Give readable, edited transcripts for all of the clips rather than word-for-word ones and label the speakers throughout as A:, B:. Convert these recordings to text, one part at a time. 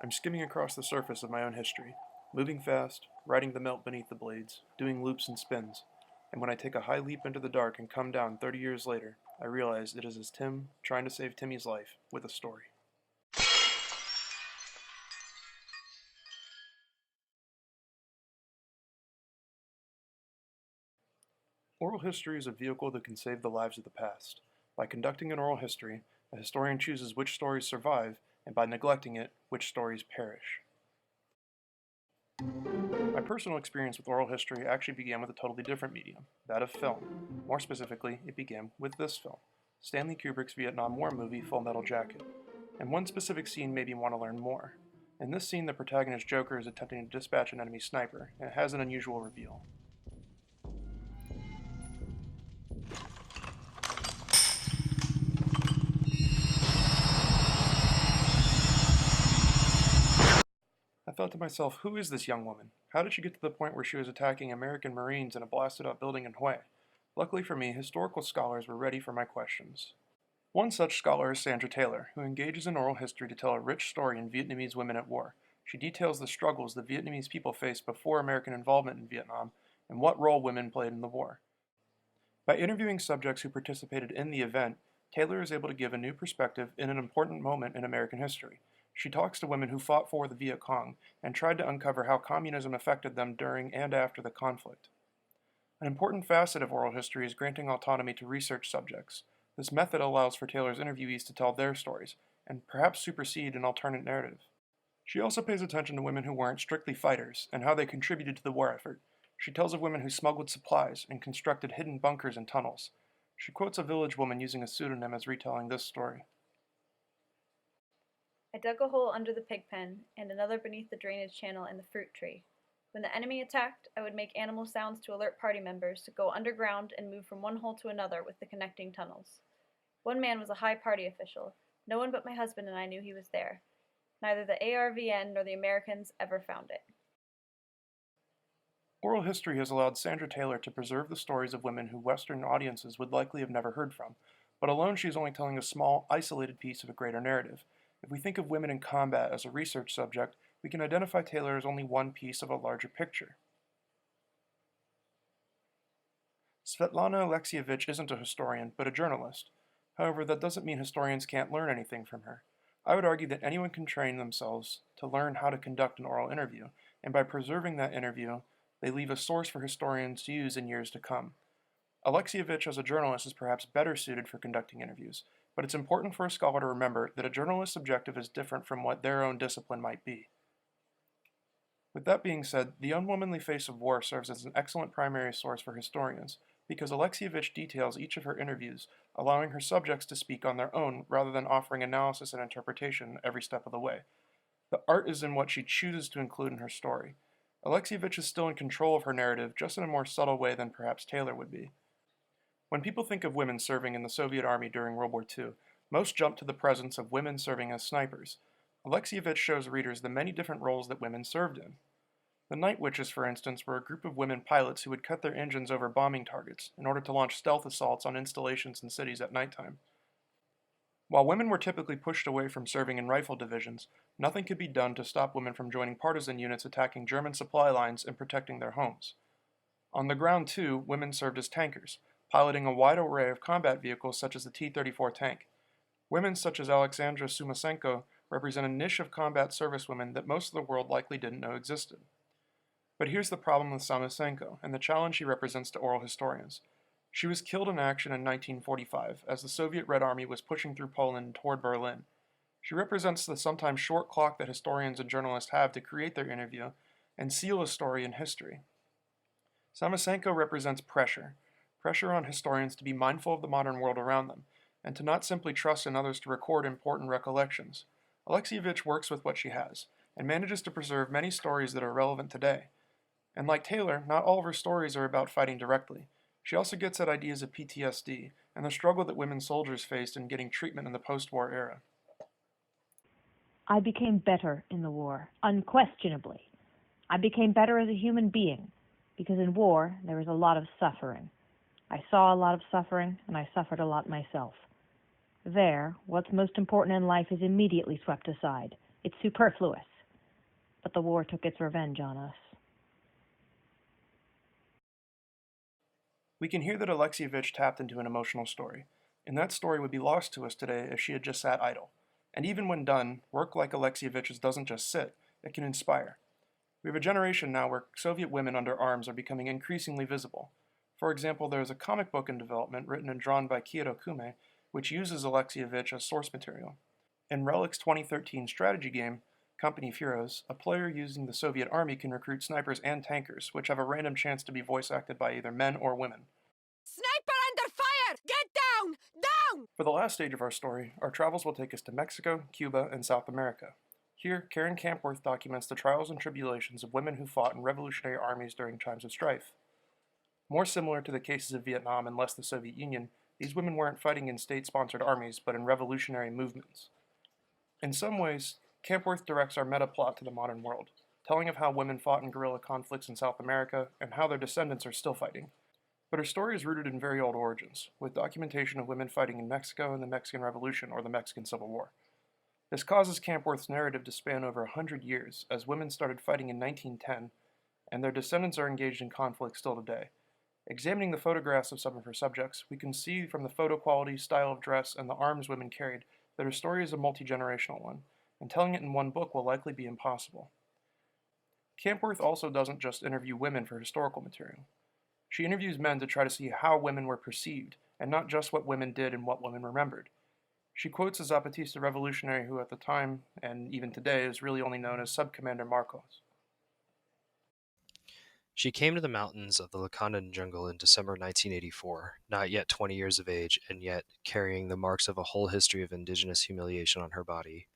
A: I'm skimming across the surface of my own history, moving fast, riding the melt beneath the blades, doing loops and spins, and when I take a high leap into the dark and come down 30 years later, I realize it is as Tim trying to save Timmy's life with a story. Oral history is a vehicle that can save the lives of the past. By conducting an oral history, a historian chooses which stories survive, and by neglecting it, which stories perish. My personal experience with oral history actually began with a totally different medium, that of film. More specifically, it began with this film, Stanley Kubrick's Vietnam War movie Full Metal Jacket. And one specific scene made me want to learn more. In this scene, the protagonist Joker is attempting to dispatch an enemy sniper, and it has an unusual reveal. I thought to myself, who is this young woman? How did she get to the point where she was attacking American Marines in a blasted up building in Hue? Luckily for me, historical scholars were ready for my questions. One such scholar is Sandra Taylor, who engages in oral history to tell a rich story in Vietnamese women at war. She details the struggles the Vietnamese people faced before American involvement in Vietnam and what role women played in the war. By interviewing subjects who participated in the event, Taylor is able to give a new perspective in an important moment in American history. She talks to women who fought for the Viet Cong and tried to uncover how communism affected them during and after the conflict. An important facet of oral history is granting autonomy to research subjects. This method allows for Taylor's interviewees to tell their stories, and perhaps supersede an alternate narrative. She also pays attention to women who weren't strictly fighters and how they contributed to the war effort. She tells of women who smuggled supplies and constructed hidden bunkers and tunnels. She quotes a village woman using a pseudonym as retelling this story.
B: I dug a hole under the pig pen and another beneath the drainage channel in the fruit tree. When the enemy attacked, I would make animal sounds to alert party members to go underground and move from one hole to another with the connecting tunnels. One man was a high party official. No one but my husband and I knew he was there. Neither the ARVN nor the Americans ever found it.
A: Oral history has allowed Sandra Taylor to preserve the stories of women who Western audiences would likely have never heard from, but alone she is only telling a small, isolated piece of a greater narrative. If we think of women in combat as a research subject, we can identify Taylor as only one piece of a larger picture. Svetlana Alexievich isn't a historian, but a journalist. However, that doesn't mean historians can't learn anything from her. I would argue that anyone can train themselves to learn how to conduct an oral interview, and by preserving that interview, they leave a source for historians to use in years to come. Alexievich as a journalist is perhaps better suited for conducting interviews, but it's important for a scholar to remember that a journalist's objective is different from what their own discipline might be. With that being said, the unwomanly face of war serves as an excellent primary source for historians, because Alexievich details each of her interviews, allowing her subjects to speak on their own rather than offering analysis and interpretation every step of the way. The art is in what she chooses to include in her story. Alexievich is still in control of her narrative, just in a more subtle way than perhaps Taylor would be. When people think of women serving in the Soviet Army during World War II, most jump to the presence of women serving as snipers. Alexievich shows readers the many different roles that women served in. The Night Witches, for instance, were a group of women pilots who would cut their engines over bombing targets in order to launch stealth assaults on installations in cities at nighttime. While women were typically pushed away from serving in rifle divisions, nothing could be done to stop women from joining partisan units attacking German supply lines and protecting their homes. On the ground, too, women served as tankers, piloting a wide array of combat vehicles such as the T-34 tank. Women such as Alexandra Sumasenko represent a niche of combat servicewomen that most of the world likely didn't know existed. But here's the problem with Samasenko, and the challenge she represents to oral historians. She was killed in action in 1945, as the Soviet Red Army was pushing through Poland toward Berlin. She represents the sometimes short clock that historians and journalists have to create their interview and seal a story in history. Samasenko represents pressure on historians to be mindful of the modern world around them, and to not simply trust in others to record important recollections. Alexievich works with what she has, and manages to preserve many stories that are relevant today. And like Taylor, not all of her stories are about fighting directly. She also gets at ideas of PTSD and the struggle that women soldiers faced in getting treatment in the post-war era.
C: I became better in the war, unquestionably. I became better as a human being, because in war there is a lot of suffering. I saw a lot of suffering, and I suffered a lot myself. There, what's most important in life is immediately swept aside. It's superfluous. but the war took its revenge on us.
A: We can hear that Alexievich tapped into an emotional story, and that story would be lost to us today if she had just sat idle. And even when done, work like Alexievich's doesn't just sit, it can inspire. We have a generation now where Soviet women under arms are becoming increasingly visible. For example, there is a comic book in development written and drawn by Kiro Kume, which uses Alexievich as source material. In Relic's 2013 strategy game, Company of Heroes, a player using the Soviet army can recruit snipers and tankers, which have a random chance to be voice acted by either men or women.
D: Sniper under fire! Get down! Down!
A: For the last stage of our story, our travels will take us to Mexico, Cuba, and South America. Here, Karen Kampworth documents the trials and tribulations of women who fought in revolutionary armies during times of strife. More similar to the cases of Vietnam and less the Soviet Union, these women weren't fighting in state-sponsored armies, but in revolutionary movements. In some ways, Kampworth directs our meta-plot to the modern world, telling of how women fought in guerrilla conflicts in South America and how their descendants are still fighting. But her story is rooted in very old origins, with documentation of women fighting in Mexico in the Mexican Revolution or the Mexican Civil War. This causes Kampworth's narrative to span over 100 years, as women started fighting in 1910, and their descendants are engaged in conflict still today. Examining the photographs of some of her subjects, we can see from the photo quality, style of dress, and the arms women carried that her story is a multi-generational one, and telling it in one book will likely be impossible. Kampworth also doesn't just interview women for historical material. She interviews men to try to see how women were perceived, and not just what women did and what women remembered. She quotes a Zapatista revolutionary who at the time, and even today, is really only known as Sub-Commander Marcos.
E: She came to the mountains of the Lacandan jungle in December 1984, not yet 20 years of age, and yet carrying the marks of a whole history of indigenous humiliation on her body.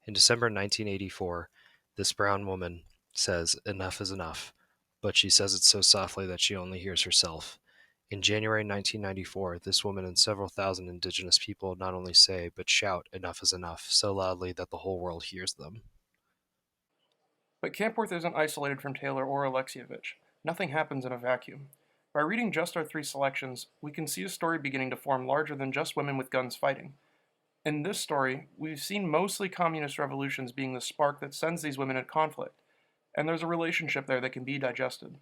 E: In December 1984, this brown woman says, "Enough is enough," but she says it so softly that she only hears herself. In January 1994, this woman and several thousand indigenous people not only say, but shout, "Enough is enough," so loudly that the whole world hears them.
A: But Kampworth isn't isolated from Taylor or Alexievich. Nothing happens in a vacuum. By reading just our three selections, we can see a story beginning to form larger than just women with guns fighting. In this story, we've seen mostly communist revolutions being the spark that sends these women at conflict, and there's a relationship there that can be digested.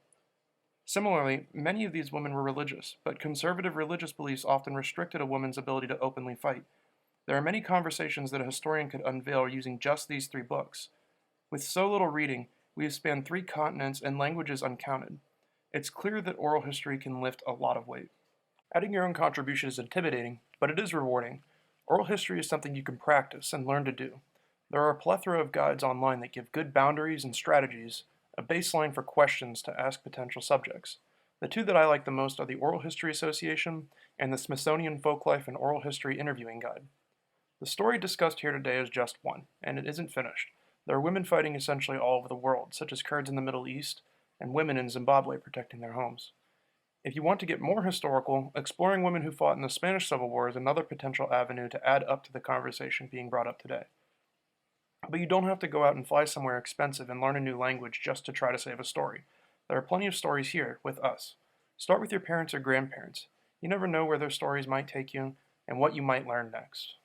A: Similarly, many of these women were religious, but conservative religious beliefs often restricted a woman's ability to openly fight. There are many conversations that a historian could unveil using just these three books. With so little reading, we have spanned 3 continents and languages uncounted. It's clear that oral history can lift a lot of weight. Adding your own contribution is intimidating, but it is rewarding. Oral history is something you can practice and learn to do. There are a plethora of guides online that give good boundaries and strategies, a baseline for questions to ask potential subjects. The 2 that I like the most are the Oral History Association and the Smithsonian Folklife and Oral History Interviewing Guide. The story discussed here today is just one, and it isn't finished. There are women fighting essentially all over the world, such as Kurds in the Middle East, and women in Zimbabwe protecting their homes. If you want to get more historical, exploring women who fought in the Spanish Civil War is another potential avenue to add up to the conversation being brought up today. But you don't have to go out and fly somewhere expensive and learn a new language just to try to save a story. There are plenty of stories here, with us. Start with your parents or grandparents. You never know where their stories might take you and what you might learn next.